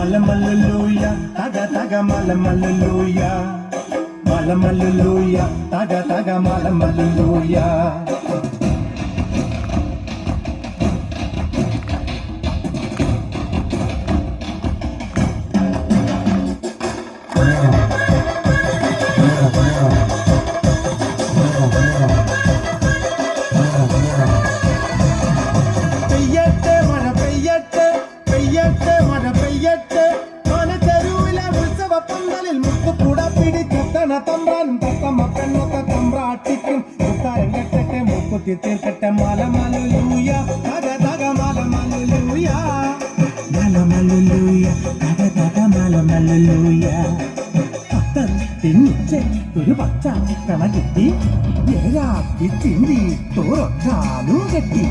മലമല്ലുലൂയ തക തക മലമല്ലുലൂയ മലമല്ലുലൂയ തക തക മലമല്ലുലൂയ പെയ്യട്ടെ മഴ പെയ്യട്ടെ പെയ്യട്ടെ മഴ പെയ്യട്ടെ മനതെരുവിലെ ഉത്സവ പന്തലിൽ മുത്തുകൂട പിടിച്ചെത്തണ തമ്പ്രാനും തത്തമ്മ പെണ്ണൊക്കെ തമ്പ്രാട്ടിക്കും മുത്താരം കെട്ടട്ടെ മുക്കുത്തി തീർക്കട്ടെ മലമല്ലുലൂയ തക തക മലമല്ലുലൂയ മലമല്ലുലൂയ തക തക മലമല്ലുലൂയ തിന്നിച്ച് ഒരു പച്ച കണ കിട്ടി ഏരാക്കി ചിന്തി തോറൊട്ടാലും കെട്ടി